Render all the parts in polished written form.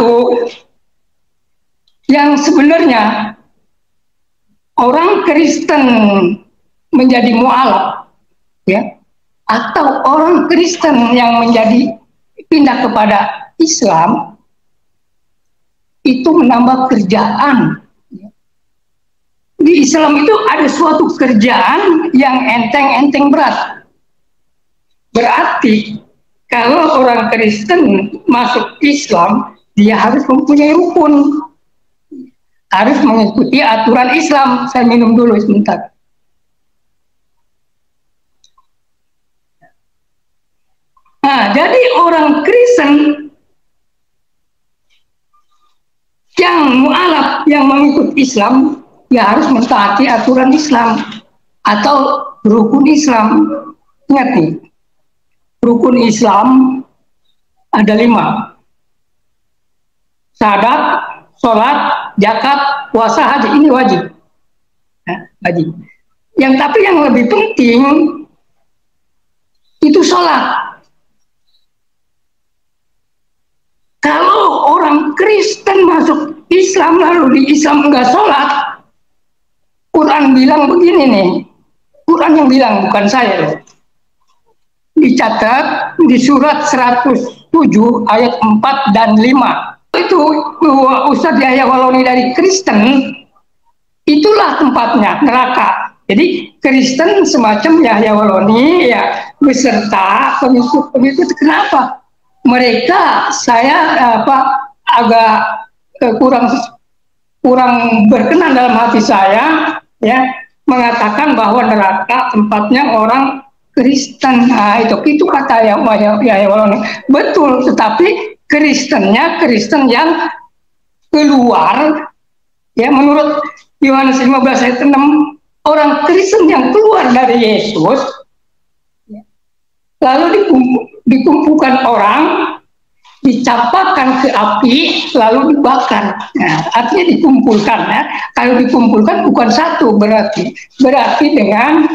satu, yang sebenarnya orang Kristen menjadi mualaf, ya, atau orang Kristen yang menjadi pindah kepada Islam, itu menambah kerjaan. Di Islam itu ada suatu kerjaan yang enteng-enteng berat. Berarti kalau orang Kristen masuk Islam, dia harus mempunyai rukun, harus mengikuti aturan Islam. Saya minum dulu sebentar. Nah, jadi orang Kristen yang mualaf, yang mengikut Islam, ya harus mentaati aturan Islam atau rukun Islam. Ingat nih, rukun Islam ada 5. Syahadat, sholat, zakat, puasa, haji. Ini wajib. Nah, wajib. Tapi yang lebih penting itu sholat. Kalau orang Kristen masuk Islam lalu di Islam enggak sholat, Quran bilang begini nih, Quran yang bilang, bukan saya loh. Dicatat di surat 107 ayat 4 dan 5. Itu Ustadz Yahya Waloni dari Kristen, itulah tempatnya, neraka. Jadi Kristen semacam Yahya Waloni ya beserta pengikut-pengikut. Kenapa? Mereka agak kurang berkenan dalam hati saya, ya, mengatakan bahwa neraka tempatnya orang Kristen. Nah, itu kata Yahya Waloni. Betul, tetapi Kristennya Kristen yang keluar, ya, menurut Yohanes 15 ayat 6, orang Kristen yang keluar dari Yesus, ya, lalu dikumpulkan orang, dicampakkan ke api, lalu dibakar. Nah, artinya dikumpulkan, ya. Kalau dikumpulkan bukan satu, berarti dengan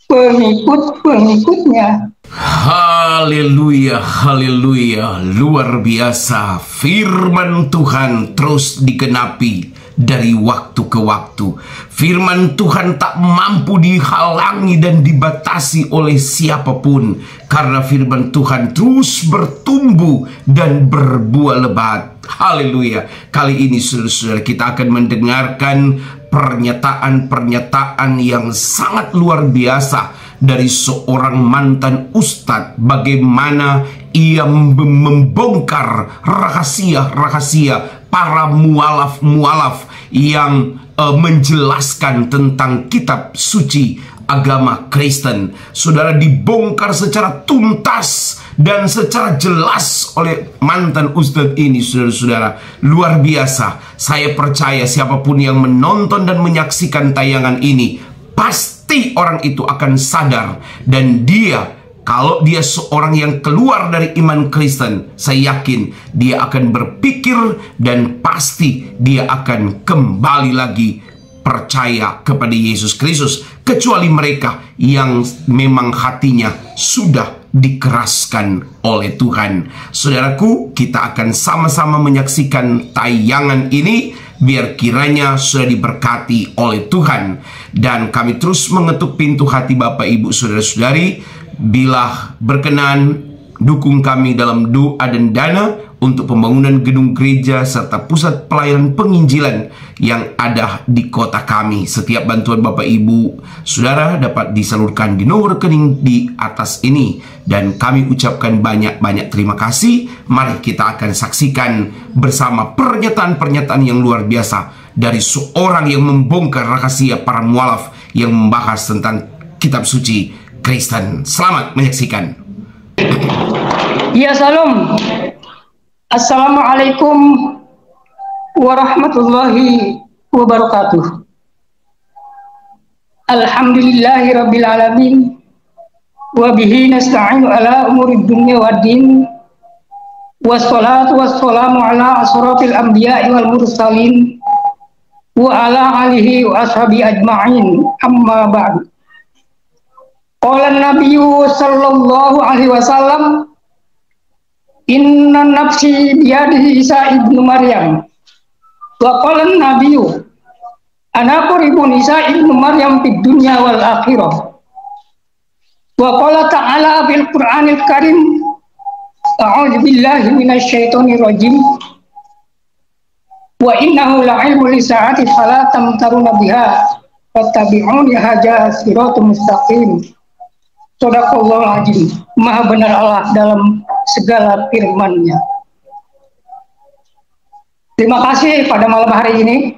pengikut-pengikutnya. Haleluya, haleluya, luar biasa. Firman Tuhan terus digenapi dari waktu ke waktu. Firman Tuhan tak mampu dihalangi dan dibatasi oleh siapapun, karena firman Tuhan terus bertumbuh dan berbuah lebat. Haleluya. Kali ini saudara-saudara, kita akan mendengarkan pernyataan-pernyataan yang sangat luar biasa dari seorang mantan ustadz, bagaimana ia membongkar rahasia-rahasia para mualaf-mualaf yang menjelaskan tentang kitab suci agama Kristen. Saudara, dibongkar secara tuntas dan secara jelas oleh mantan ustadz ini, saudara-saudara. Luar biasa. Saya percaya siapapun yang menonton dan menyaksikan tayangan ini, pasti orang itu akan sadar, dan kalau dia seorang yang keluar dari iman Kristen, saya yakin dia akan berpikir dan pasti dia akan kembali lagi percaya kepada Yesus Kristus, kecuali mereka yang memang hatinya sudah dikeraskan oleh Tuhan. Saudaraku, kita akan sama-sama menyaksikan tayangan ini, biar kiranya sudah diberkati oleh Tuhan. Dan kami terus mengetuk pintu hati Bapak Ibu Saudara-saudari, bila berkenan dukung kami dalam doa dan dana untuk pembangunan gedung gereja serta pusat pelayanan penginjilan yang ada di kota kami. Setiap bantuan Bapak Ibu Saudara dapat disalurkan di nomor rekening di atas ini, dan kami ucapkan banyak-banyak terima kasih. Mari kita akan saksikan bersama pernyataan-pernyataan yang luar biasa dari seorang yang membongkar rahasia para mualaf yang membahas tentang kitab suci Kristen. Selamat menyaksikan. Ya, salam. Assalamualaikum warahmatullahi wabarakatuh. Alhamdulillahi rabbil alamin, wa bihi nasta'inu ala umurid dunya waddin, wassalatu wassalamu ala asrafil anbiya'i wal mursalin wa ala alihi wa ashabi ajma'in, amma ba'du. Qala Nabiyyu sallallahu alaihi wasallam, Inna nafsi biyadi Isa ibnu Maryam wa qala nabiyyu ana quribun Isa ibnu Maryam fid dunya wal akhirah wa qala ta'ala bil Qur'anil Karim a'udzu billahi minasy syaithanir rajim wa innahu la'ilmun lisa'ati fala tamtaruna biha fattabi'uni hadza siratal mustaqim. Shadaqallahul azim. Maha benar Allah dalam segala firman-Nya. Terima kasih pada malam hari ini.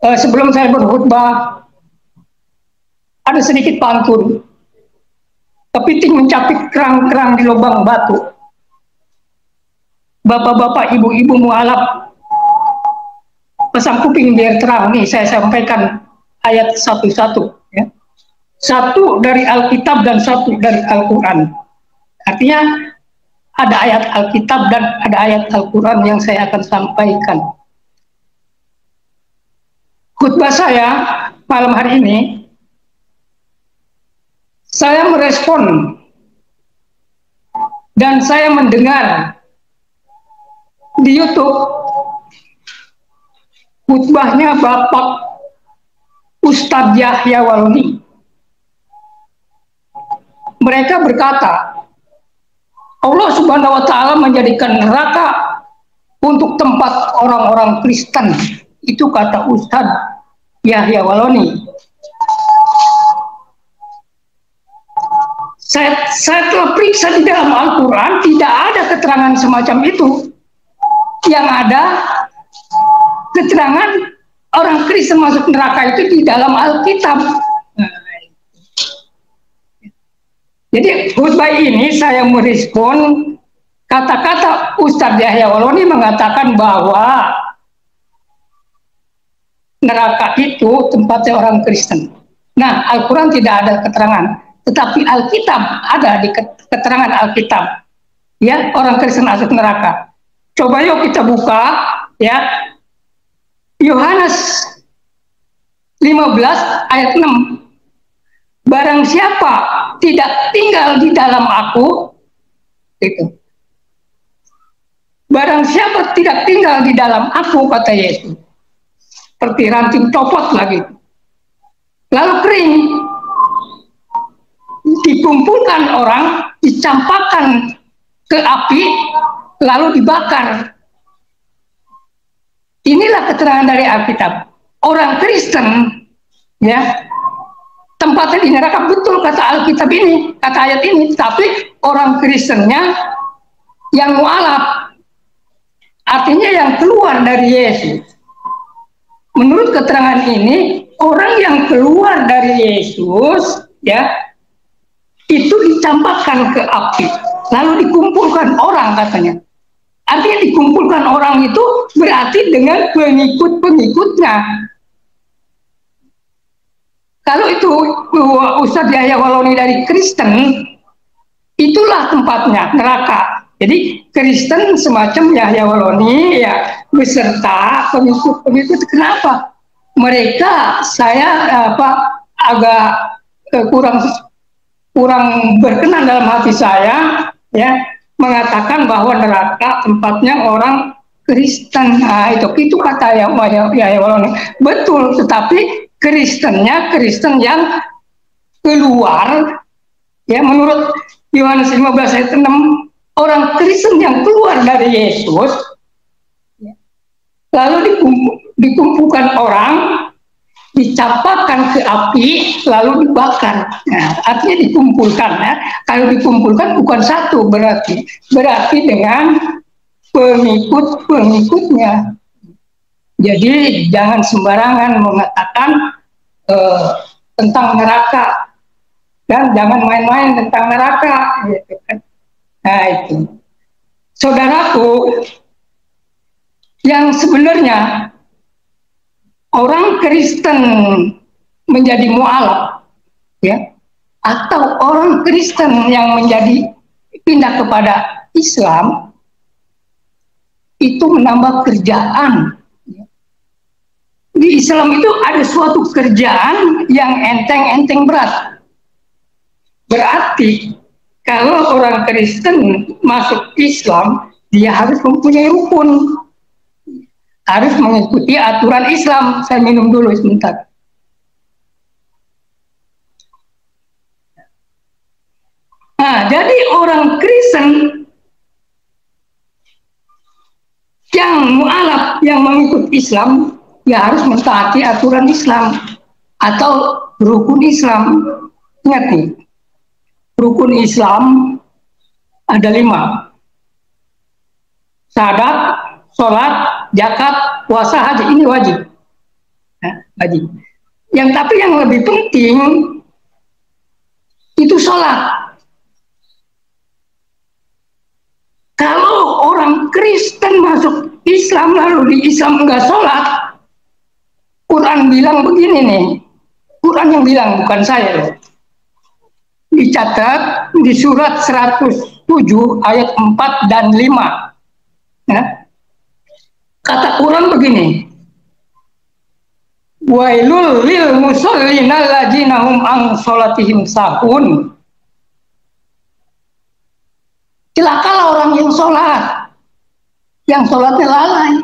Sebelum saya berkhutbah, ada sedikit pantun. Kepiting mencapik kerang-kerang di lubang batu. Bapak-bapak, ibu-ibu mualaf, pasang kuping biar terang. Nih saya sampaikan ayat satu-satu. Ya. Satu dari Alkitab dan satu dari Al-Quran. Artinya ada ayat Alkitab dan ada ayat Al-Quran yang saya akan sampaikan. Khutbah saya malam hari ini, saya merespon dan saya mendengar di YouTube khutbahnya Bapak Ustadz Yahya Waloni. Mereka berkata, Allah Subhanahu wa Ta'ala menjadikan neraka untuk tempat orang-orang Kristen. Itu kata Ustadz Yahya Waloni. Saya telah periksa di dalam Al-Quran, tidak ada keterangan semacam itu. Yang ada keterangan orang Kristen masuk neraka itu di dalam Alkitab. Jadi khutbah ini saya merespon kata-kata Ustadz Yahya Waloni mengatakan bahwa neraka itu tempatnya orang Kristen. Nah, Al-Quran tidak ada keterangan, tetapi Alkitab ada di keterangan Alkitab. Ya, orang Kristen masuk neraka. Coba yuk kita buka, ya, Yohanes 15 ayat 6. Barang siapa tidak tinggal di dalam aku, itu. Barang siapa tidak tinggal di dalam aku, kata Yesus, seperti ranting copot lagi, lalu kering, dikumpulkan orang, dicampakkan ke api, lalu dibakar. Inilah keterangan dari Alkitab. Orang Kristen, ya, tempatnya di neraka, betul kata Alkitab ini, kata ayat ini, tapi orang Kristennya yang mualaf, artinya yang keluar dari Yesus. Menurut keterangan ini, orang yang keluar dari Yesus, ya, itu dicampakkan ke api, lalu dikumpulkan orang, katanya. Artinya dikumpulkan orang itu berarti dengan pengikut-pengikutnya. Kalau itu Ustadz Yahya Waloni dari Kristen, itulah tempatnya, neraka. Jadi Kristen semacam Yahya Waloni, ya, beserta pengikut-pengikut. Kenapa? Mereka agak kurang berkenan dalam hati saya, ya, mengatakan bahwa neraka tempatnya orang Kristen. Nah, itu kata Yahya Waloni. Betul, tetapi Kristennya Kristen yang keluar, ya, menurut Yohanes 15 ayat 6, orang Kristen yang keluar dari Yesus, ya, lalu dikumpulkan orang, dicampakkan ke api, lalu dibakar. Nah, artinya dikumpulkan, ya. Kalau dikumpulkan bukan satu, berarti dengan pengikut-pengikutnya. Jadi jangan sembarangan mengatakan tentang neraka, dan jangan main-main tentang neraka, gitu kan. Nah, itu, saudaraku, yang sebenarnya orang Kristen menjadi mualaf, ya, atau orang Kristen yang menjadi pindah kepada Islam, itu menambah kerjaan. Di Islam itu ada suatu kerjaan yang enteng-enteng berat. Berarti Kalau orang Kristen masuk Islam, dia harus mempunyai rukun, harus mengikuti aturan Islam. Saya minum dulu sebentar. Nah, jadi orang Kristen yang mu'alaf, yang mengikut Islam, ya harus mentaati aturan Islam atau rukun Islam. Ingat nih, rukun Islam ada 5. Syahadat, sholat, zakat, puasa, haji. Ini wajib. Nah, wajib. Tapi yang lebih penting itu sholat. Kalau orang Kristen masuk Islam lalu di Islam enggak sholat, Quran bilang begini nih. Quran yang bilang, bukan saya loh. Dicatat di surat 107 ayat 4 dan 5. Ya. Kata Quran begini. Wailul lil musallin alladzina hum an sholatihim sahun. Celakalah orang yang sholat, yang sholatnya lalai,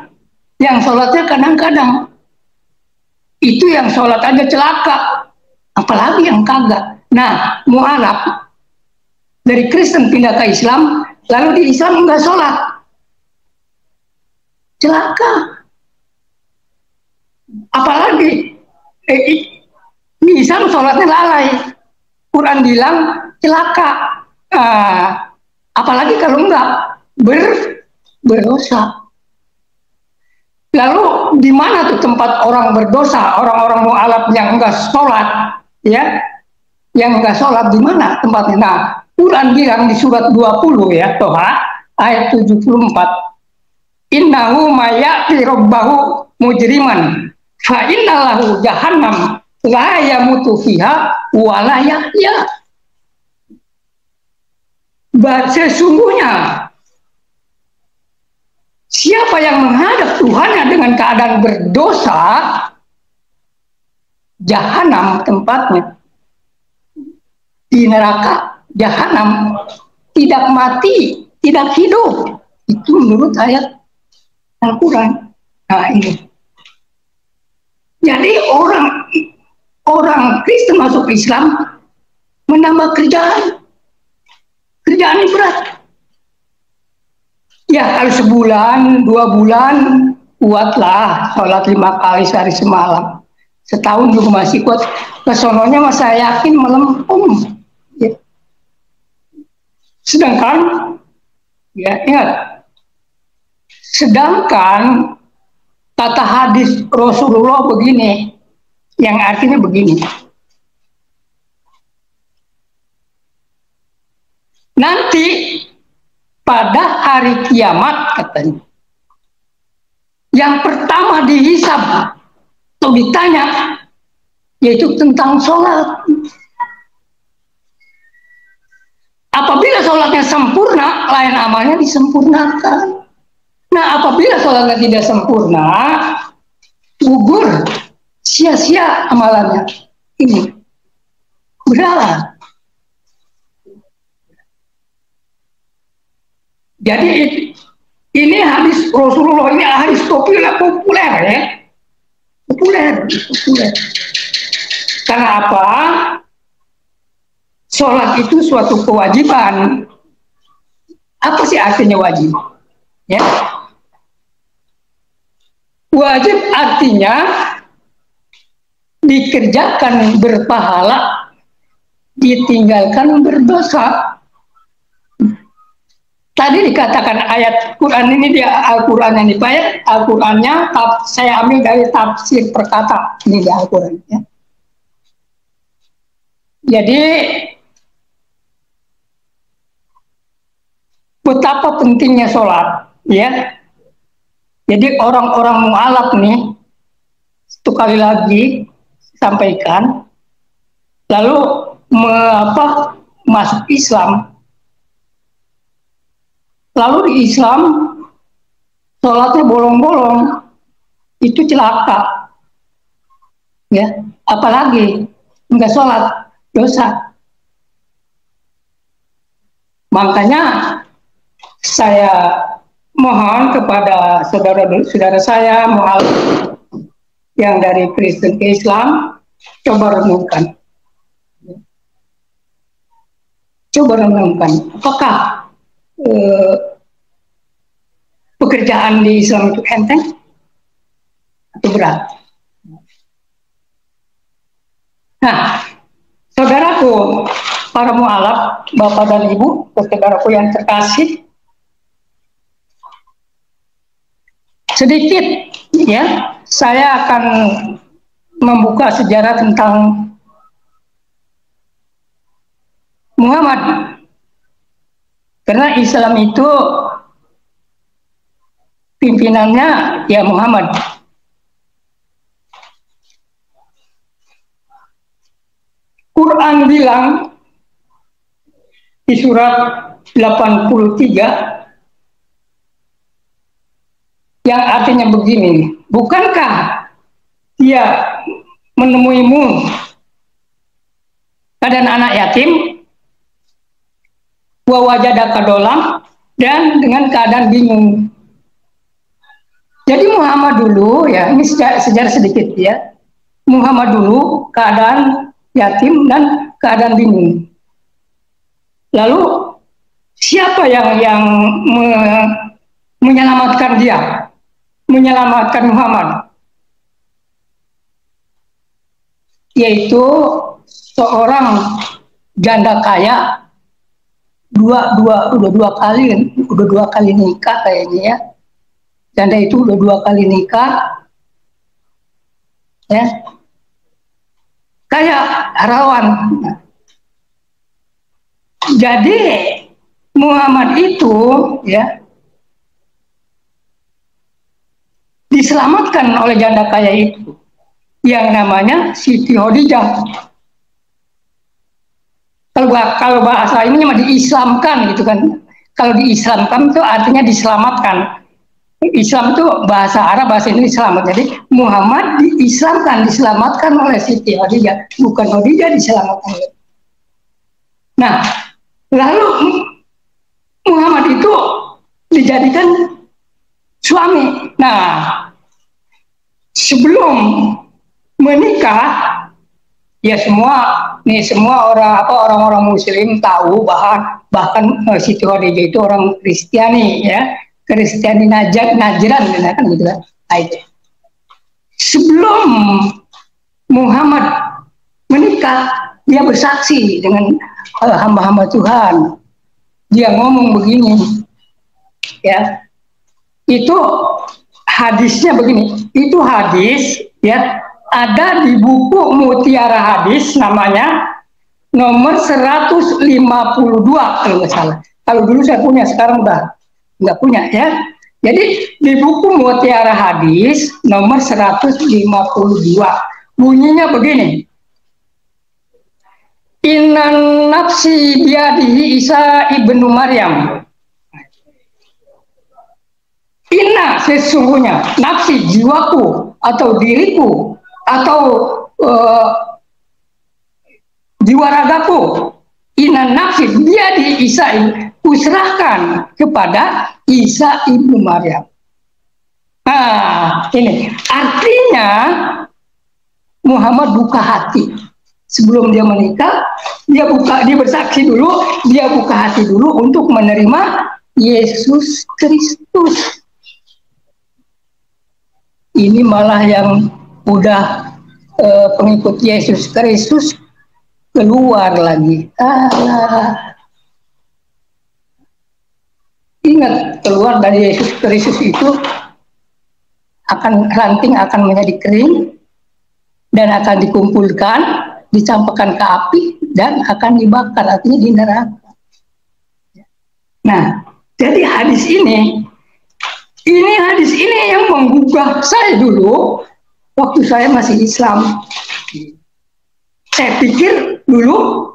yang sholatnya kadang-kadang. Itu yang sholat aja celaka, apalagi yang kagak. Nah, mu'alaf dari Kristen pindah ke Islam, lalu di Islam enggak sholat, celaka. Apalagi di Islam sholatnya lalai, Quran bilang celaka. Apalagi kalau enggak berdosa. Lalu di mana tuh tempat orang berdosa, orang-orang mu'alaf yang enggak sholat, ya? Yang enggak sholat di mana tempatnya? Nah, Quran bilang di surat 20 ya, Toha ayat 74. Innahu mayati rabbahu mujriman fa innalahu jahannam la yamutu fiha wa la yahya. Sesungguhnya siapa yang menghadap Tuhannya dengan keadaan berdosa, jahanam tempatnya. Di neraka jahanam, tidak mati, tidak hidup. Itu menurut ayat Al-Quran. Nah, ini. Jadi orang Kristen masuk Islam menambah kerjaan. Kerjaan ini berat. Ya, kalau sebulan, 2 bulan, kuatlah sholat 5 kali sehari semalam. Setahun juga masih kuat. Kesononya mas saya yakin melempem. Ya. Sedangkan, ya ingat, sedangkan kata hadis Rasulullah begini, yang artinya begini. Nanti pada hari kiamat katanya, yang pertama dihisab atau ditanya yaitu tentang sholat. Apabila sholatnya sempurna, lain amalnya disempurnakan. Nah, apabila sholatnya tidak sempurna, gugur, sia-sia amalannya. Ini berat. Jadi ini hadis Rasulullah, ini hadis populer ya. Populer. Karena apa? Sholat itu suatu kewajiban. Apa sih artinya wajib? Ya. Wajib artinya dikerjakan berpahala, ditinggalkan berdosa. Tadi dikatakan ayat Quran ini, dia Al-Quran yang dibayar, Al-Qurannya saya ambil dari tafsir perkata ini di Al-Quran. Ya. Jadi betapa pentingnya sholat, ya. Jadi orang-orang mu'alaf nih, satu kali lagi sampaikan, lalu masuk Islam. Lalu di Islam sholatnya bolong-bolong, itu celaka, ya. Apalagi nggak sholat, dosa. Makanya saya mohon kepada saudara-saudara saya mualaf yang dari Kristen ke Islam, coba renungkan. Apakah pekerjaan di Islam itu enteng atau berat? Nah, saudaraku, para mualaf, Bapak dan Ibu, saudaraku yang terkasih, sedikit ya, saya akan membuka sejarah tentang Muhammad. Karena Islam itu pimpinannya ya Muhammad. Quran bilang di surat 83 yang artinya begini, bukankah dia menemuimu keadaan anak yatim, wa wajadaka dolam, dan dengan keadaan bingung. Jadi Muhammad dulu ya, ini sejarah sedikit ya, Muhammad dulu keadaan yatim dan keadaan bingung. Lalu siapa yang menyelamatkan dia, menyelamatkan Muhammad? Yaitu seorang janda kaya, udah dua kali nikah kayaknya ya. Janda itu udah 2 kali nikah, ya, kayak rawan. Jadi Muhammad itu ya diselamatkan oleh janda kaya itu yang namanya Siti Khadijah. Kalau bahasa ini mah diislamkan gitu kan. Kalau diislamkan itu artinya diselamatkan. Islam itu bahasa Arab, bahasa Indonesia selamat. Jadi Muhammad diislamkan, diselamatkan oleh Siti Khadijah, bukan Khadijah diselamatkan. Nah, lalu Muhammad itu dijadikan suami. Nah, sebelum menikah, ya semua orang-orang Muslim tahu bahkan Siti Khadijah itu orang Kristiani ya. Kristiani Najran kan gitu kan. Sebelum Muhammad menikah, dia bersaksi dengan hamba-hamba Tuhan. Dia ngomong begini, ya. Itu hadisnya begini. Itu hadis, ya, ada di buku Mutiara Hadis, namanya nomor 152 kalau nggak salah. Kalau dulu saya punya, sekarang udah nggak punya ya. Jadi di buku Mutiara Hadis nomor 152 bunyinya begini. Innan nafsi biadihi Isa ibnu Maryam. Inna sesungguhnya, nafsi jiwaku atau diriku atau jiwa ragaku, inna nafsi biadihi Isa, kuserahkan kepada Isa ibnu Maryam. Nah, ini artinya Muhammad buka hati sebelum dia menikah. Dia bersaksi dulu, dia buka hati dulu untuk menerima Yesus Kristus. Ini malah yang udah pengikut Yesus Kristus keluar lagi. Ingat, keluar dari Yesus Kristus itu ranting akan menjadi kering dan akan dikumpulkan, dicampakkan ke api dan akan dibakar, artinya di neraka. Nah, jadi hadis ini yang menggugah saya dulu waktu saya masih Islam. Saya pikir dulu,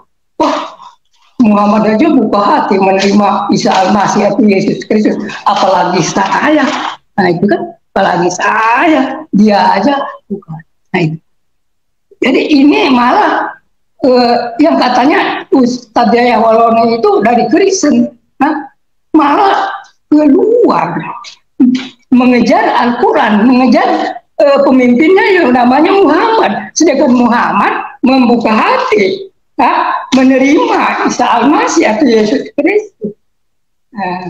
Muhammad aja buka hati menerima Isa Al-Masih atau Yesus Kristus, apalagi saya. Nah itu kan, apalagi saya, dia aja buka. Nah itu. Jadi ini malah yang katanya Ustadz Yahya Wahlone itu dari Kristen, nah, malah keluar mengejar Al-Quran, mengejar pemimpinnya yang namanya Muhammad. Sedangkan Muhammad membuka hati, menerima Isa Al-Masih atau Yesus Kristus. Nah,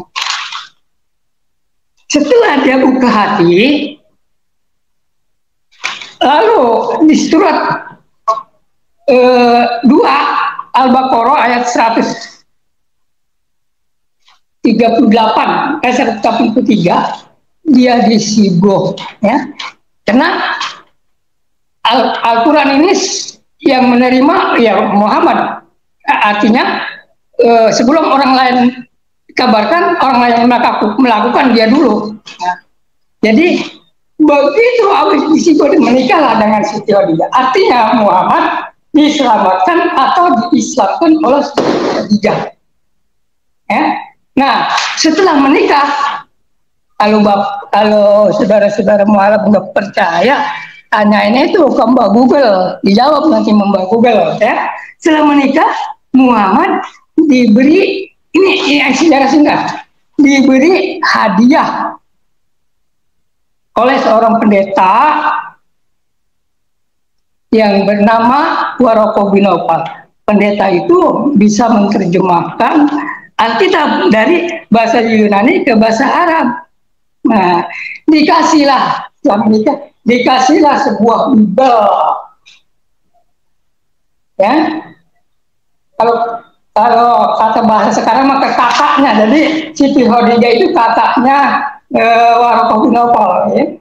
setelah dia buka hati, lalu di surat 2 Al-Baqarah ayat 138, dia disigoh, ya, karena Al-Quran ini yang menerima ya Muhammad, artinya sebelum orang lain kabarkan, orang lain melakukan dia dulu. Nah, jadi begitu habis disigoh menikahlah dengan Siti Khadijah, artinya Muhammad diselamatkan atau diislamkan oleh Siti Khadijah. Ya. Nah, setelah menikah, kalau saudara-saudara mualaf nggak percaya, tanyain itu ke Mbak Google, dijawab nanti Mbak Google. Ya. Setelah menikah, Muhammad diberi, ini sejarah singkat, diberi hadiah oleh seorang pendeta yang bernama Waroko bin Naufal. Pendeta itu bisa menerjemahkan Alkitab dari bahasa Yunani ke bahasa Arab. Nah, dikasihlah sebuah Bible. Ya, kalau kata bahasa sekarang maka kakaknya, jadi Siti Khadijah itu kakaknya Waroko bin Naufal, ya.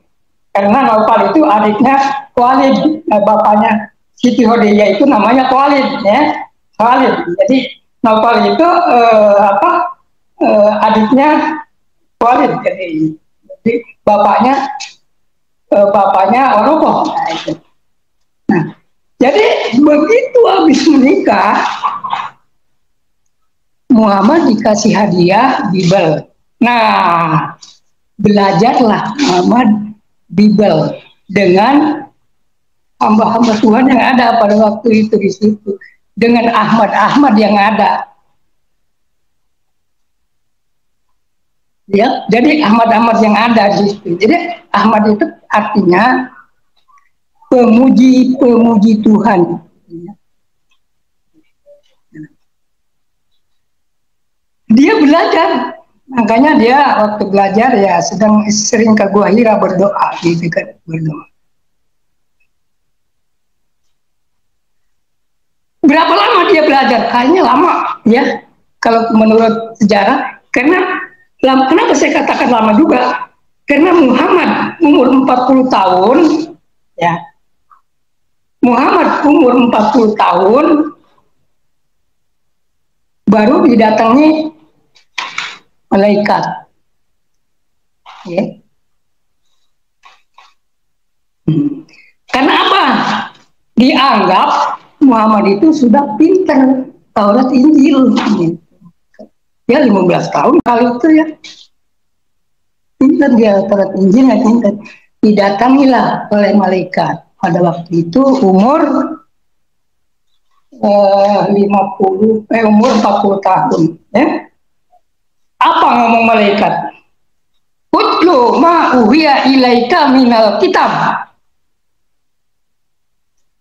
Karena Naufal itu adiknya Khalid, bapaknya Siti Khadijah itu namanya Khalid, ya, Khalid. Jadi Naufal itu adiknya Khalid, jadi bapaknya Waroko. Nah, jadi begitu habis menikah, Muhammad dikasih hadiah Bible. Nah, belajarlah Muhammad Bible dengan hamba-hamba Tuhan yang ada pada waktu itu di situ, dengan Ahmad yang ada. Ya, jadi Ahmad yang ada di situ. Jadi Ahmad itu artinya pemuji Tuhan. Dia belajar, makanya dia waktu belajar ya sering ke Gua Hira berdoa, gitu kan, berdoa. Berapa lama dia belajar? Kayaknya lama, ya, kalau menurut sejarah. Kenapa saya katakan lama juga? Karena Muhammad umur 40 tahun, ya. Muhammad umur 40 tahun baru didatangi malaikat. Ya. Karena apa? Dianggap Muhammad itu sudah pintar Taurat Injil. Ya 15 tahun kali itu ya. Pintar dia Taurat Injilnya pintar. Didatangilah oleh malaikat. Pada waktu itu umur 40 tahun, ya. Apa ngomong malaikat? Utlu ma uhiya ilaika minal kitab.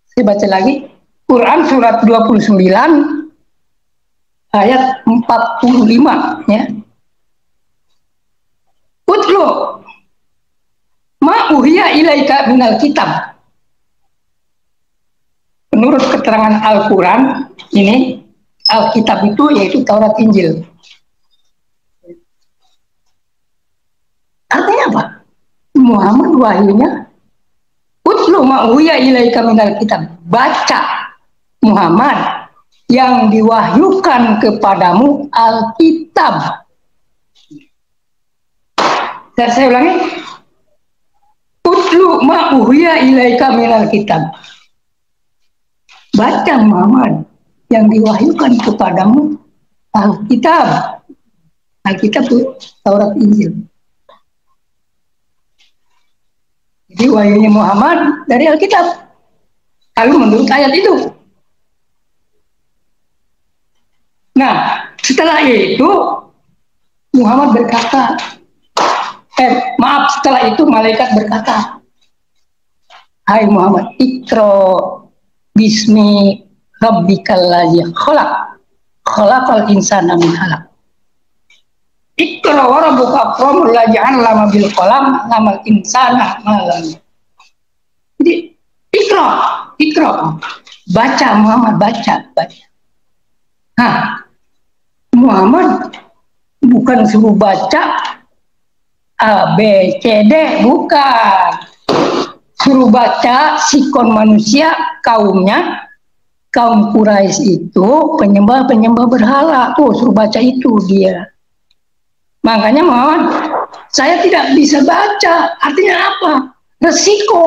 Saya baca lagi. Quran surat 29 ayat 45, ya. Utlu ma uhiya ilaika minal kitab. Menurut keterangan Al-Quran, ini Alkitab itu yaitu Taurat Injil. Artinya apa? Muhammad wahyunya utlu ma'uya ilaika minal kitab. Baca Muhammad yang diwahyukan kepadamu Alkitab. Dan saya ulangi, utlu ma'uya ilaika minal kitab. Baca Muhammad yang diwahyukan kepadamu Alkitab. Alkitab itu Taurat Injil. Jadi wahyunya Muhammad dari Alkitab. Kalau menurut ayat itu. Nah, setelah itu Muhammad berkata, setelah itu malaikat berkata, hai Muhammad, ikro bismi rabbikal ladzi khalaq, khalaqal insana min 'alaq. Ikro wa rabbuka akramul ladzi 'allama bil qalam, 'allamal insana ma lam. Jadi ikro, baca Muhammad, baca. Nah, Muhammad bukan suruh baca A, B, C, D, bukan. Suruh baca sikon manusia kaumnya, kaum Quraisy itu penyembah berhala. Tuh, suruh baca itu dia. Makanya Muhammad, saya tidak bisa baca. Artinya apa? Resiko.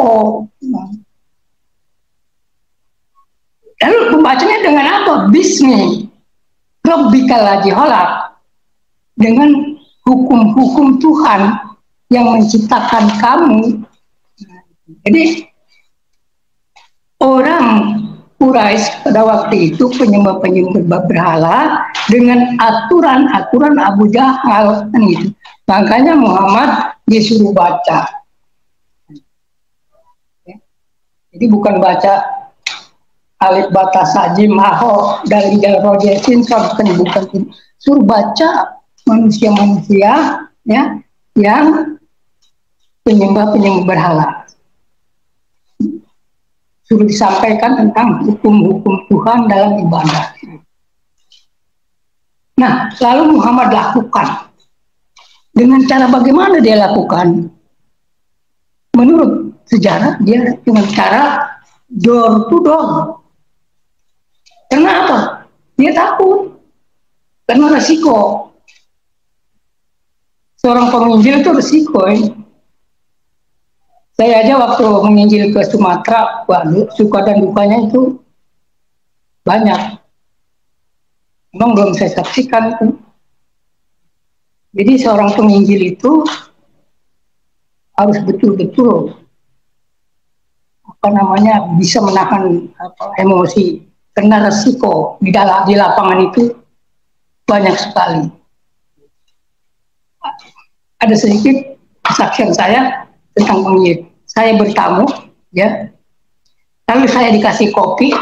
Lalu pembacanya dengan apa? Bismi rabbikal ladzi khalaq. Dengan hukum-hukum Tuhan yang menciptakan kamu. Jadi orang Quraisy pada waktu itu penyembah berhala dengan aturan-aturan Abu Jahal kan gitu. Makanya Muhammad disuruh baca. Jadi bukan baca alif bata sajim maho dan ijal rojesin bukan, suruh baca manusia-manusia ya yang penyembah berhala. Suruh disampaikan tentang hukum-hukum Tuhan dalam ibadah. Nah, lalu Muhammad lakukan. Dengan cara bagaimana dia lakukan? Menurut sejarah, dia dengan cara door to door. Kenapa? Dia takut. Karena resiko. Seorang penginjil itu resiko. Saya aja waktu menginjil ke Sumatera, waduh, suka dan dukanya itu banyak. Memang belum saya saksikan itu. Jadi seorang penginjil itu harus betul-betul bisa menahan emosi, karena resiko di lapangan itu banyak sekali. Ada sedikit kesaksian saya tentang penginjil. Saya bertamu, ya. Lalu saya dikasih kopi,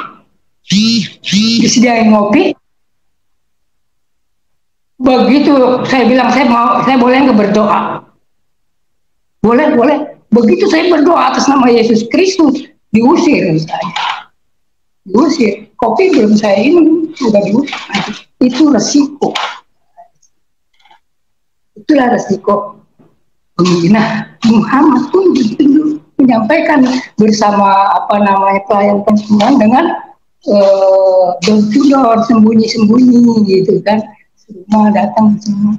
disediain kopi. Begitu saya bilang saya boleh nggak berdoa? Boleh. Begitu saya berdoa atas nama Yesus Kristus, diusir saya. Diusir. Kopi belum saya minum, sudah diusir. Itu resiko. Itulah resiko. Nah, Muhammad pun menyampaikan bersama pelayan konsumen dengan door sembunyi-sembunyi gitu kan, semua datang semua.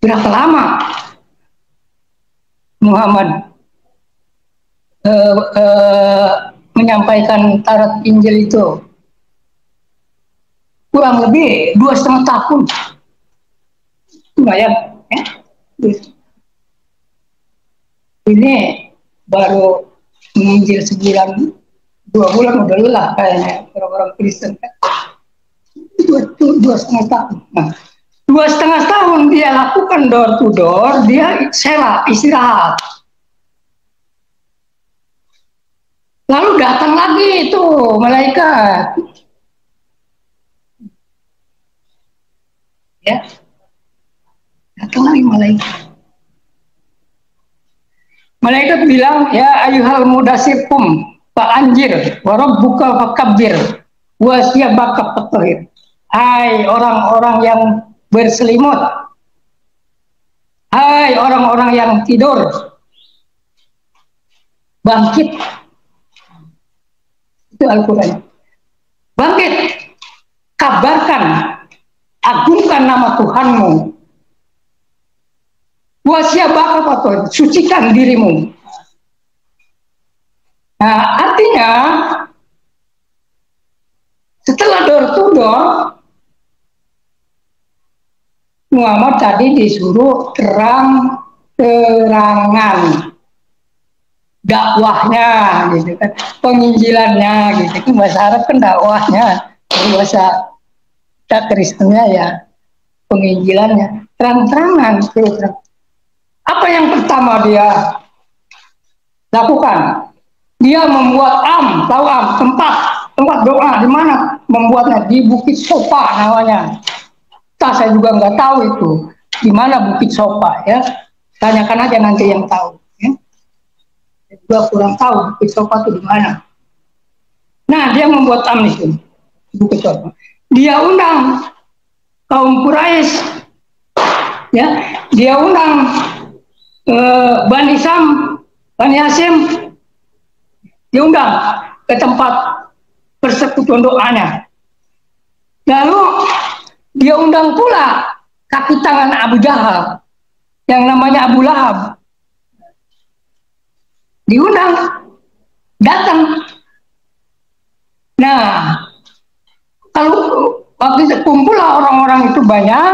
Berapa lama Muhammad menyampaikan tarat Injil itu? Kurang lebih 2,5 tahun. Lumayan, ya. Ini baru menginjil sebulan, 2 bulan udah lelah kayaknya orang-orang Kristen. 2,5 tahun. Nah, 2,5 tahun dia lakukan door to door, dia istirahat. Lalu datang lagi itu malaikat. Ya, datang lagi malaikat. Malaikat bilang, ya ayuhal mudasir pak anjir, warabbuka fakabbir, wasiyabaka fatahir. Hai orang-orang yang berselimut, hai orang-orang yang tidur, bangkit. Itu Al-Quran. Bangkit, kabarkan, agungkan nama Tuhanmu. Wasiyabaka fatahir, sucikan dirimu. Nah, artinya setelah door to door, Muhammad tadi disuruh terang-terangan dakwahnya gitu kan, penginjilannya gitu kan, bahasa Arab kan dakwahnya, bahasa kita Kristennya ya penginjilannya, terang-terangan terus. Apa yang pertama dia lakukan? Dia membuat tahu tempat doa di mana membuatnya, di Bukit Sopa namanya. Saya juga nggak tahu itu di mana Bukit Sopa ya. Tanyakan aja nanti yang tahu. Ya. Saya juga kurang tahu Bukit Sopa itu di mana. Nah, dia membuat itu Bukit Sopa. Dia undang kaum Quraisy, ya. Dia undang Bani Sam, Bani Hasyim, diundang ke tempat persekutuan doanya. Lalu dia undang pula kaki tangan Abu Jahal yang namanya Abu Lahab. Diundang, datang. Nah, kalau waktu itu kumpullah orang-orang itu banyak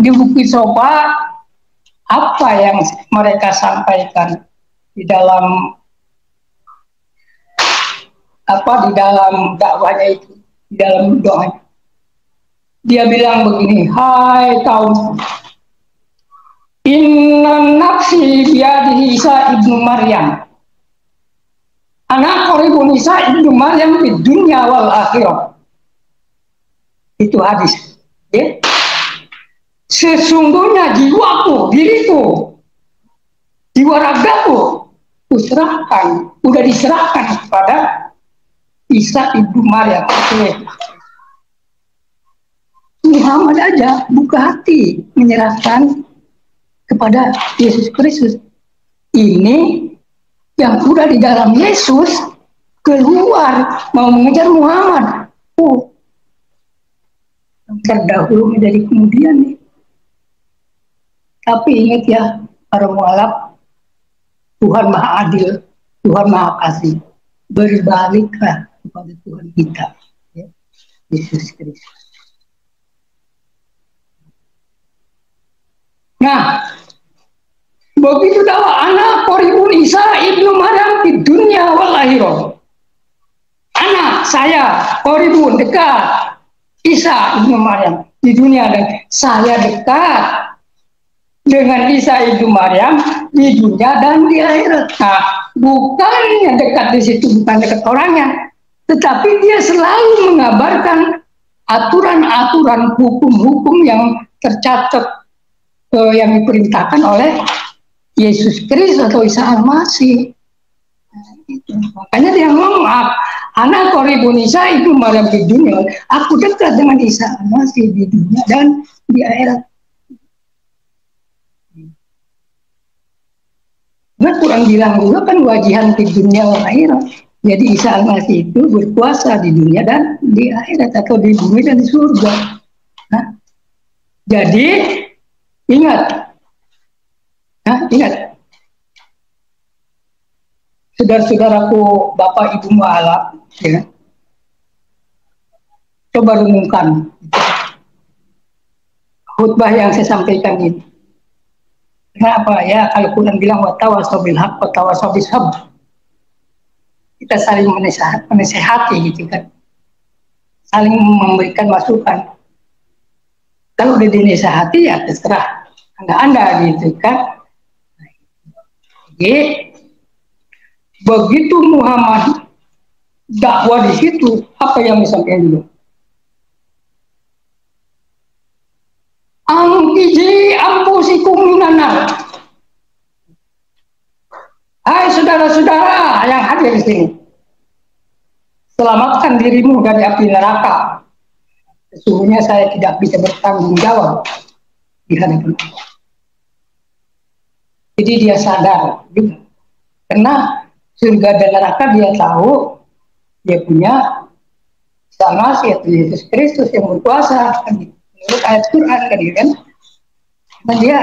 di Bukit Sopa, apa yang mereka sampaikan di dalam dakwahnya itu, di dalam doanya. Dia bilang begini, hai kaum, inna nafsi biadihi Isa ibnu Maryam, anak koribun Isa ibnu Maryam di dunia wal akhirah. Itu hadis, ya. Sesungguhnya jiwaku, diriku, jiwa ragaku, udah diserahkan kepada Isa ibnu Maryam. Muhammad aja buka hati menyerahkan kepada Yesus Kristus. Ini yang udah di dalam Yesus keluar mau mengejar Muhammad. Terdahulu menjadi kemudian nih. Tapi ingat ya, para mualaf, Tuhan Maha Adil, Tuhan Maha Kasih. Berbaliklah kepada Tuhan kita, ya, Yesus Kristus. Nah, begitu dakwah anak koribun Isa ibnu Maryam di dunia wal akhirah. Anak saya koribun dekat Isa ibnu Maryam di dunia, dan saya dekat dengan Isa ibnu Maryam di dunia dan di akhirat. Nah, bukannya dekat di situ, bukan dekat orangnya, tetapi dia selalu mengabarkan aturan-aturan hukum-hukum yang tercatat, yang diperintahkan oleh Yesus Kristus atau Isa Al-Masih. Nah, gitu. Makanya dia ngomong, anak koribun Isa ibnu Maryam di dunia, aku dekat dengan Isa Al-Masih di dunia dan di akhirat. Nah, Quran bilang juga kan wajihan di dunia wal akhirat. Jadi Isa Al-Masih itu berkuasa di dunia dan di akhirat, atau di bumi dan di surga. Nah, jadi ingat, saudara-saudaraku, Bapak Ibu mualaf, ya, coba renungkan khutbah yang saya sampaikan ini. Kenapa ya? Kalau Quran bilang watawasau bil haq watawasau bis sabr, kita saling menasehati gitu kan, saling memberikan masukan. Kalau udah dinasehati ya terserah Anda gitu kan. Jadi begitu Muhammad dakwah di situ, apa yang disampaikan dulu? Angkiji ampusikum minanar. Hai saudara-saudara yang hadir di sini, selamatkan dirimu dari api neraka. Sesungguhnya saya tidak bisa bertanggung jawab di hadapan Allah. Jadi dia sadar juga. Karena surga dan neraka dia tahu, dia punya sama yaitu Yesus Kristus yang berkuasa. Menurut ayat Quran kan, dan dia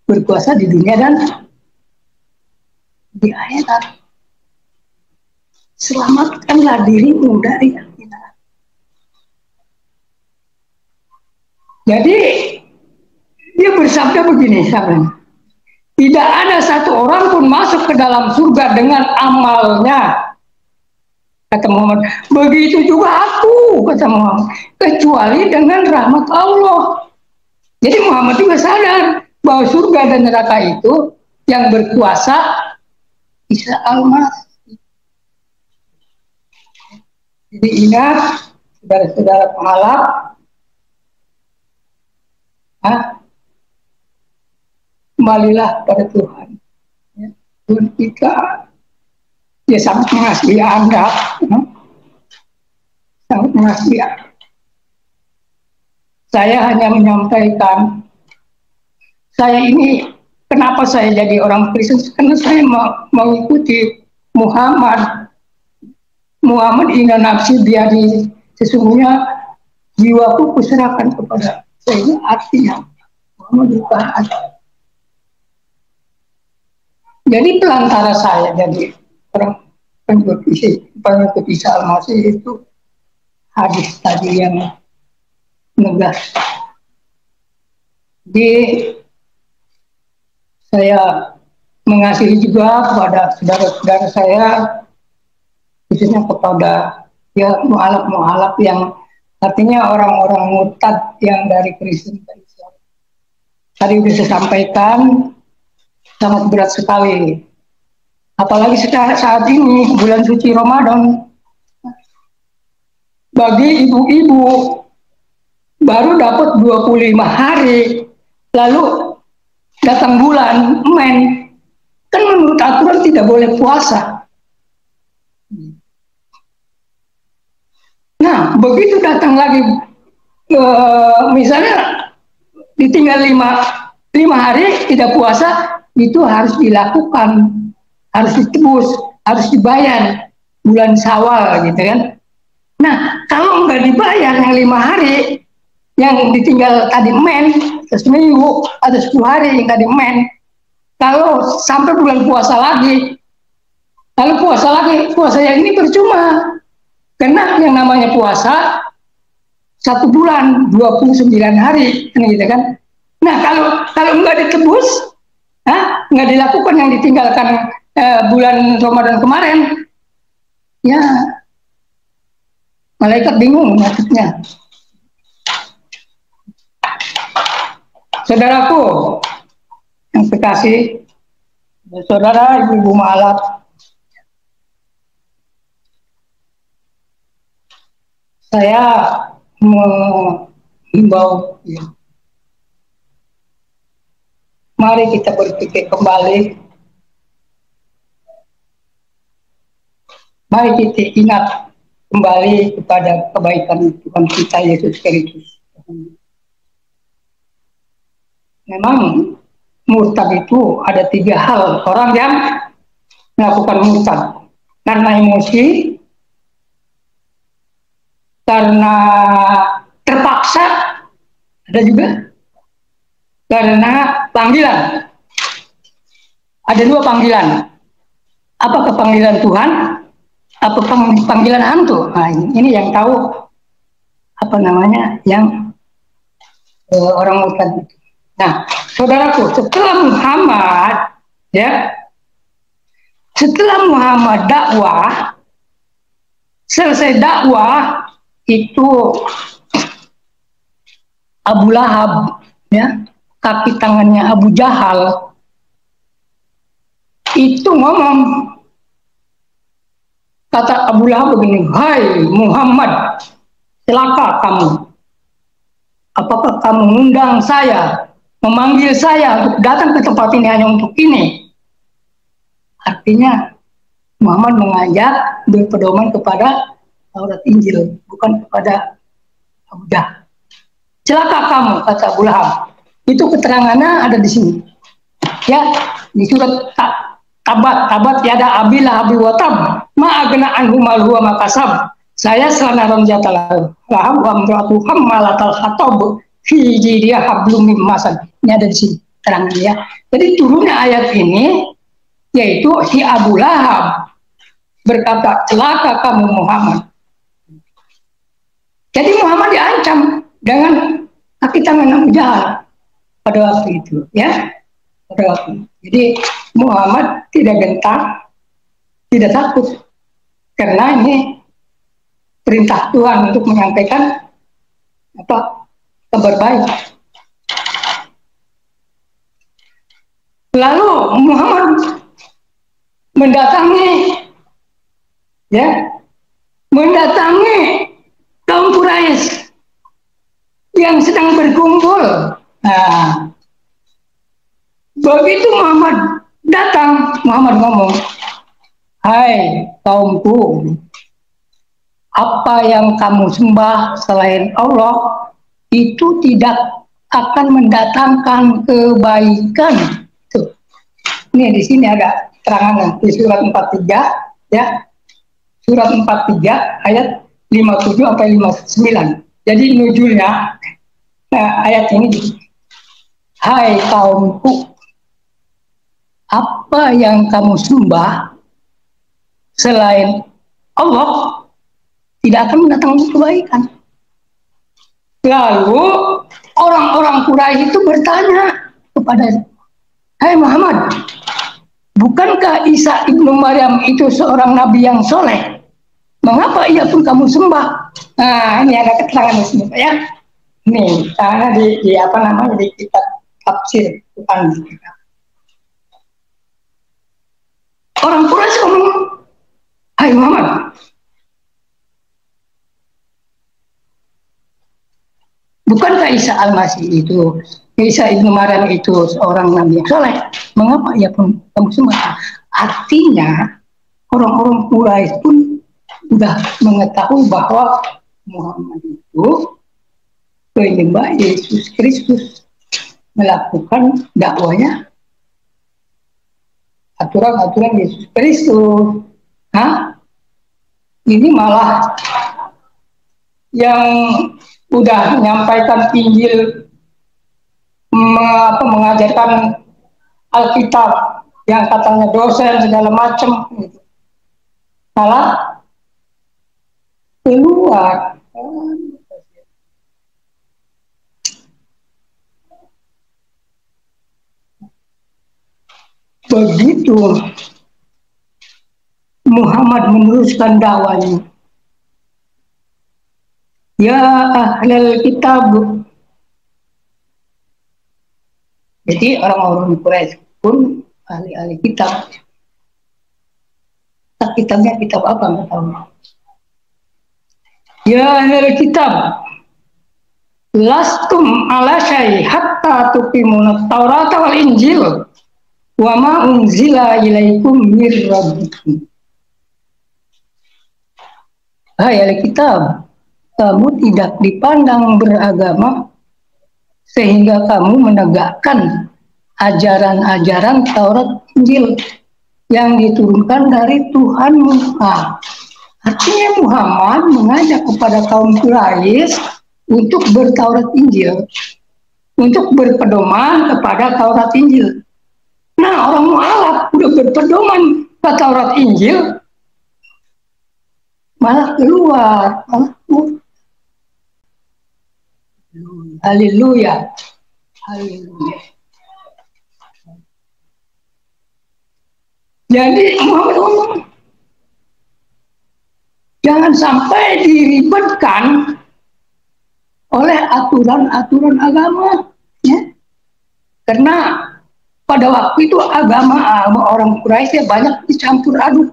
berkuasa di dunia dan di akhirat. Selamatkanlah dirimu dari api neraka. Jadi dia bersabda begini, sahabat. Tidak ada satu orang pun masuk ke dalam surga dengan amalnya, kata Muhammad. Begitu juga aku, kata Muhammad, kecuali dengan rahmat Allah. Jadi Muhammad juga sadar bahwa surga dan neraka itu yang berkuasa Isa Al-Masih. Jadi ingat, saudara-saudara penghalap, kembalilah pada Tuhan. Tuhan kita, dia sangat mengasihi Anda, sangat mengasihi Anda. Saya hanya menyampaikan, saya ini, kenapa saya jadi orang Kristen? Karena saya mengikuti Muhammad. Muhammad inna nafsi biadi, sesungguhnya jiwaku kuserahkan kepada saya. Artinya Muhammad ditaat. Jadi pelantara saya jadi orang pengikut Isa Al-Masih itu hadis tadi yang negas. Jadi saya mengasihi juga kepada saudara-saudara saya, khususnya kepada ya mu'alaf yang artinya orang-orang murtad yang dari Kristen. Tadi sudah saya sampaikan, sangat berat sekali. Apalagi saat ini bulan suci Ramadan, bagi ibu-ibu baru dapat 25 hari, lalu datang bulan men, kan menurut aturan tidak boleh puasa. Nah, begitu datang lagi, misalnya ditinggal 5 hari tidak puasa, itu harus dilakukan, harus ditebus, harus dibayar bulan Syawal gitu kan. Nah, kalau nggak dibayar yang 5 hari, yang ditinggal tadi men, seminggu atau 10 hari yang tadi men, kalau sampai bulan puasa lagi, lalu puasa yang ini percuma. Karena yang namanya puasa 1 bulan 29 hari, kan gitu kan. Nah, kalau nggak ditebus, nggak dilakukan yang ditinggalkan bulan Ramadan kemarin, ya malaikat bingung maksudnya. Saudaraku yang kekasih, saudara ibu-ibu mu'alaf, saya menghimbau, ya, mari kita berpikir kembali, mari kita ingat kembali kepada kebaikan Tuhan kita Yesus Kristus. Memang murtad itu ada 3 hal orang yang melakukan murtad: karena emosi, karena terpaksa, ada juga karena panggilan. Ada 2 panggilan. Apakah panggilan Tuhan? Apa panggilan hantu? Nah, ini yang tahu apa namanya yang orang murtad itu. Nah, saudaraku, setelah Muhammad dakwah, selesai dakwah itu Abu Lahab, ya, kaki tangannya Abu Jahal itu ngomong, kata Abu Lahab begini, "Hai Muhammad, celaka kamu. Apakah kamu mengundang saya, memanggil saya untuk datang ke tempat ini hanya untuk ini?" Artinya Muhammad mengajak berpedoman kepada Taurat Injil, bukan kepada Abu Jahal. Celaka kamu, kata Abu Lahab. Itu keterangannya ada di sini. Ya, di surat Tabat yada abilah abi watab ma'agna anhu malhuwa makasab. Saya selana jatah lahab wa amratu hammalatal khatab fi jidiyah hablum mim masad. Ini ada di sini terangnya, ya. Jadi turunnya ayat ini yaitu si Abu Lahab berkata, celaka kamu Muhammad. Jadi Muhammad diancam dengan kaki tangan Abu Jahal pada waktu itu, ya. Jadi Muhammad tidak gentar, tidak takut, karena ini perintah Tuhan untuk menyampaikan kabar baik. Lalu Muhammad mendatangi kaum Quraisy yang sedang berkumpul. Nah, begitu Muhammad datang, Muhammad ngomong, "Hai kaumku, apa yang kamu sembah selain Allah itu tidak akan mendatangkan kebaikan." Tuh. Ini di sini ada terangan di surat 43 ya. Surat 43 ayat 57 sampai 59. Jadi nujulnya ayat ini, "Hai kaumku, apa yang kamu sembah selain Allah tidak akan mendatangkan kebaikan." Lalu orang-orang Quraisy itu bertanya kepada, "Hai Muhammad, bukankah Isa ibnu Maryam itu seorang nabi yang soleh? Mengapa ia pun kamu sembah?" Nah, ini ada keterangan di sini, ya. Ini karena di kitab tafsir, bukan di kitab. Orang Quraisy ngomong, "Hai Muhammad, bukankah Isa Al-Masih itu, Isa ibnu Maryam itu seorang nabi yang soleh? Mengapa ia pun kamu sembah?" Artinya orang-orang Quraisy pun sudah mengetahui bahwa Muhammad itu penyembah Yesus Kristus, melakukan dakwanya aturan-aturan Yesus Kristus. Nah, ini malah yang udah menyampaikan Injil, mengajarkan Alkitab yang katanya dosen segala macam, malah keluar. Begitu Muhammad meneruskan dakwanya, "Ya ahlal kitab." Jadi orang-orang Quraisy pun ahli-ahli kitab. Kitabnya kitab apa nggak tahu. "Ya ahlal kitab, lastum ala syai hatta tuqimuna Taurata wal Injil wa ma unzila ilaikum mir rabbikum." Hai ahli kitab, kamu tidak dipandang beragama sehingga kamu menegakkan ajaran-ajaran Taurat Injil yang diturunkan dari Tuhanmu. Nah, artinya Muhammad mengajak kepada kaum Quraisy untuk bertaurat Injil, untuk berpedoman kepada Taurat Injil. Nah, orang mualaf udah berpedoman ke Taurat Injil, malah keluar. Haleluya. Haleluya. Jadi Muhammad ngomong, jangan sampai diribetkan oleh aturan-aturan agama, ya. Karena pada waktu itu agama orang Quraisy banyak dicampur aduk.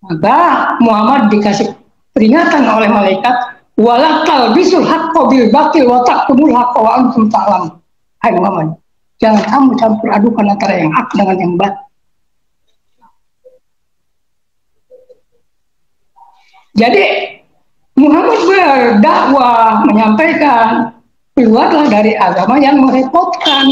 Maka Muhammad dikasih peringatan oleh malaikat, "Wala talbisul haqqo bil batil wa taqtumul haqqo wa antum ta'lamun." Hai Muhammad, jangan kamu campur adukan antara yang hak dengan yang batil. Jadi Muhammad berdakwah, menyampaikan, keluarlah dari agama yang merepotkan.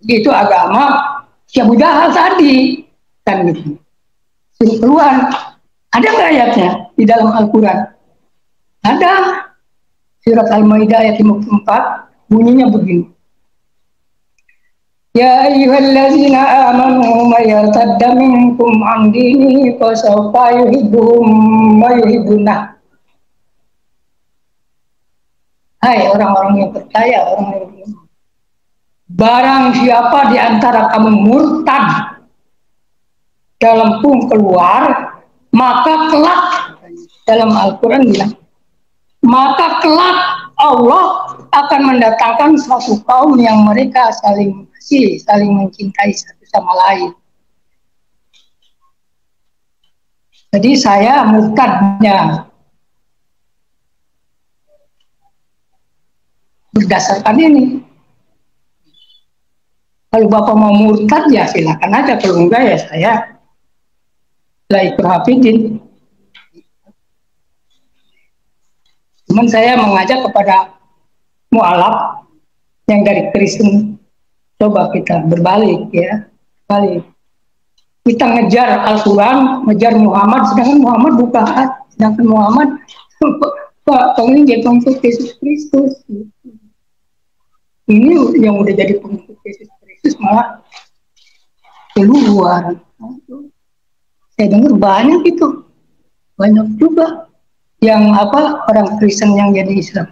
Itu agama Abu Jahal tadi, kan gitu. Suruh keluar. Ada nggak ayatnya di dalam Al-Quran? Ada. Surat Al-Maidah ayat 54, bunyinya begini. "Ya ayyuhallazina amanu may yartadda minkum an dinihi fa sawfa yuhibbuhum wa yuhibbunah." Hai orang-orang yang percaya, orang yang beriman. Barang siapa di antara kamu murtad dalam pun keluar, maka kelak, dalam Al-Quran bilang, maka kelak Allah akan mendatangkan suatu kaum yang mereka saling mengasihi, saling mencintai satu sama lain. Jadi saya murtadnya berdasarkan ini. Kalau Bapak mau murtad ya silakan aja, kalau enggak ya saya la ikraha fiddin. Cuman saya mengajak kepada mualaf yang dari Kristen, coba kita berbalik ya, balik. Kita ngejar Al-Quran, ngejar Muhammad, sedangkan Muhammad bukan, sedangkan Muhammad pengikut Yesus Kristus. Ini yang udah jadi pengikut Yesus Kristus malah keluar. Saya dengar banyak itu, banyak juga yang orang Kristen yang jadi Islam.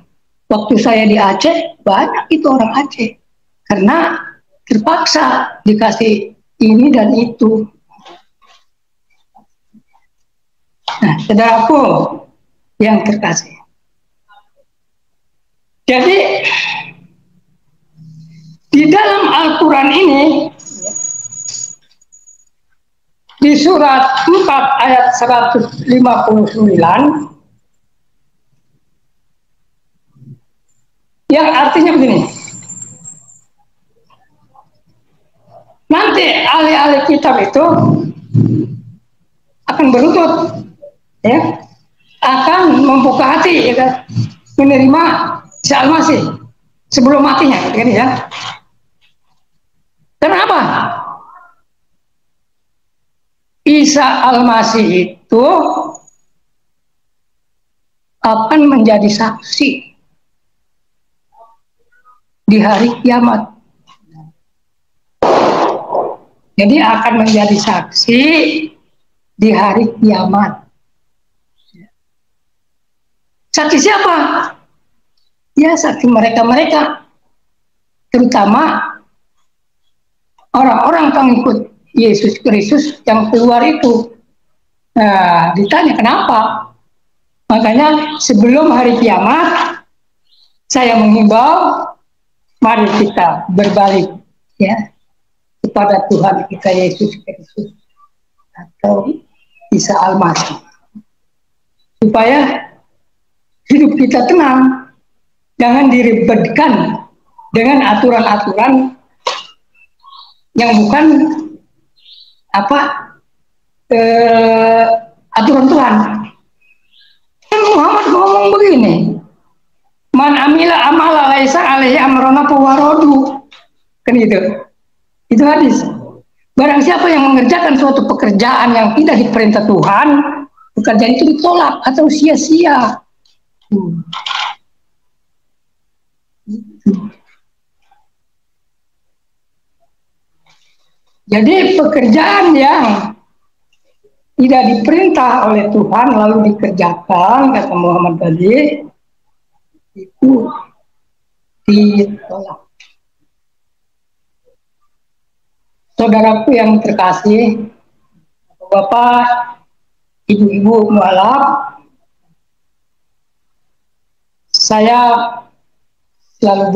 Waktu saya di Aceh banyak itu orang Aceh karena terpaksa dikasih ini dan itu. Nah, saudaraku yang terkasih. Jadi di dalam Al-Quran ini di surat 4 ayat 159 yang artinya begini. Nanti ahli-ahli kitab itu akan berlutut, ya, akan membuka hati, ya, menerima Isa Al-Masih sebelum matinya, kan ya. Kenapa? Isa Al-Masih itu akan menjadi saksi di hari kiamat. Jadi akan menjadi saksi di hari kiamat. Saksi siapa? Ya, saksi mereka-mereka, terutama orang-orang pengikut Yesus Kristus yang keluar itu. Nah, ditanya kenapa? Makanya sebelum hari kiamat, saya mengimbau, mari kita berbalik, ya, kepada Tuhan kita Yesus Kristus atau Isa Al-Masih, supaya hidup kita tenang, jangan diribetkan dengan aturan-aturan yang bukan aturan Tuhan. Kan Muhammad ngomong begini, man amila amala laisa alaihi amrona fawarodu, kan gitu. Itu hadis. Barang siapa yang mengerjakan suatu pekerjaan yang tidak diperintah Tuhan, pekerjaan itu ditolak atau sia-sia. Jadi pekerjaan yang tidak diperintah oleh Tuhan lalu dikerjakan, kata Muhammad tadi, itu ditolak. Saudaraku yang terkasih, Bapak, Ibu-ibu mualaf, saya selalu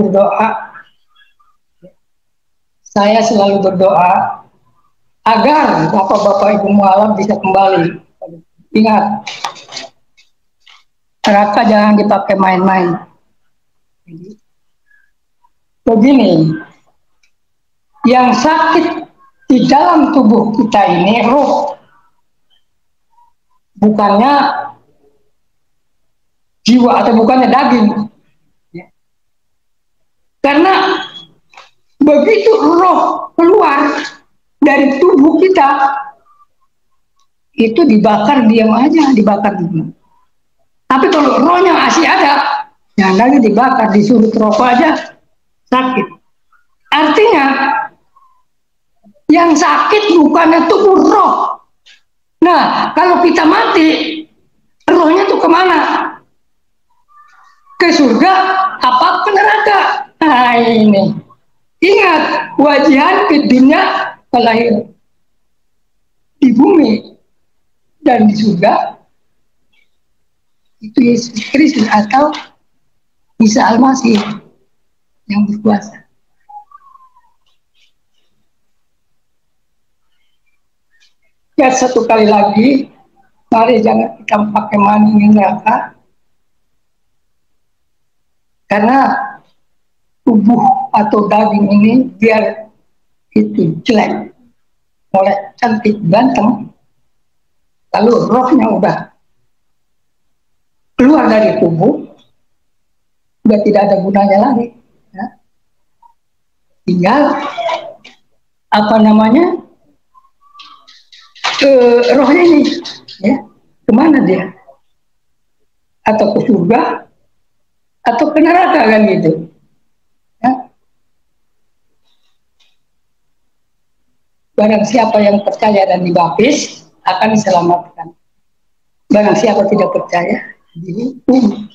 berdoa agar Bapak-bapak Ibu mualaf bisa kembali. Ingat, neraka jangan dipakai main-main. Begini, yang sakit di dalam tubuh kita ini roh, bukannya jiwa atau bukannya daging. Karena begitu roh keluar dari tubuh kita, itu dibakar diam aja, dibakar diam. Tapi kalau rohnya masih ada, jangan lagi dibakar, disuruh rokok aja sakit. Artinya yang sakit bukannya tubuh roh. Nah, kalau kita mati, rohnya tuh kemana? ke surga apa ke neraka. Nah ini, ingat, wajihan di dunia kelahir di bumi dan di surga itu Yesus Kristus atau Isa Al-Masih yang berkuasa. Ya, satu kali lagi, mari jangan kita pakai maning neraka, karena tubuh atau daging ini biar itu jelek, mulai cantik ganteng, lalu rohnya udah keluar dari tubuh, udah tidak ada gunanya lagi. Ya. Tinggal apa namanya, rohnya ini, ya, kemana dia? Atau ke surga, atau ke neraka, kan gitu. Ya. Barang siapa yang percaya dan dibaptis akan diselamatkan. Barang siapa tidak percaya dihukum.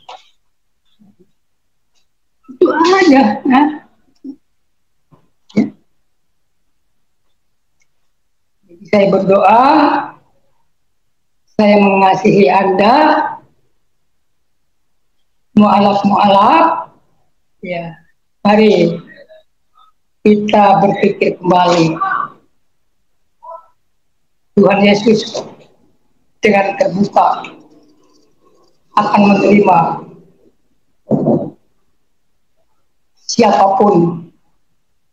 Itu aja. Nah. Ya. Jadi saya berdoa, saya mengasihi Anda, mu'alaf, ya, mari kita berpikir kembali. Tuhan Yesus dengan terbuka akan menerima siapapun,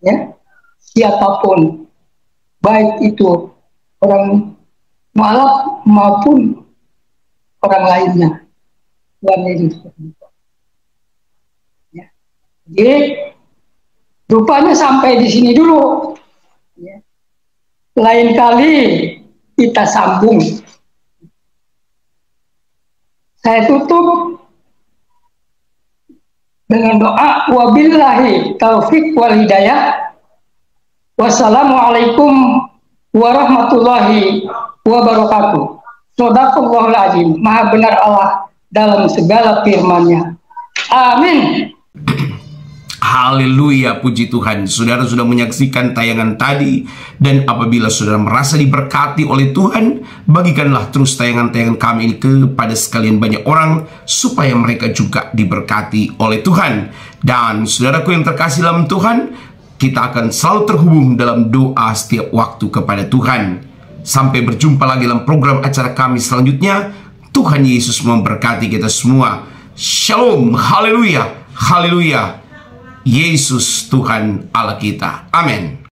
ya, siapapun, baik itu orang mu'alaf maupun orang lainnya. Tuhan Yesus terbuka. Ya. Jadi rupanya sampai di sini dulu. Ya. Lain kali kita sambung. Saya tutup dengan doa, wabillahi taufik wal hidayah. Wassalamualaikum warahmatullahi wabarakatuh. Shadaqallahul azim. Maha benar Allah dalam segala firman-Nya. Amin. Haleluya, puji Tuhan. Saudara sudah menyaksikan tayangan tadi, dan apabila saudara merasa diberkati oleh Tuhan, bagikanlah terus tayangan-tayangan kami ini kepada sekalian banyak orang, supaya mereka juga diberkati oleh Tuhan. Dan saudaraku yang terkasih dalam Tuhan, kita akan selalu terhubung dalam doa setiap waktu kepada Tuhan. Sampai berjumpa lagi dalam program acara kami selanjutnya. Tuhan Yesus memberkati kita semua. Shalom, haleluya, haleluya. Yesus Tuhan Allah kita. Amin.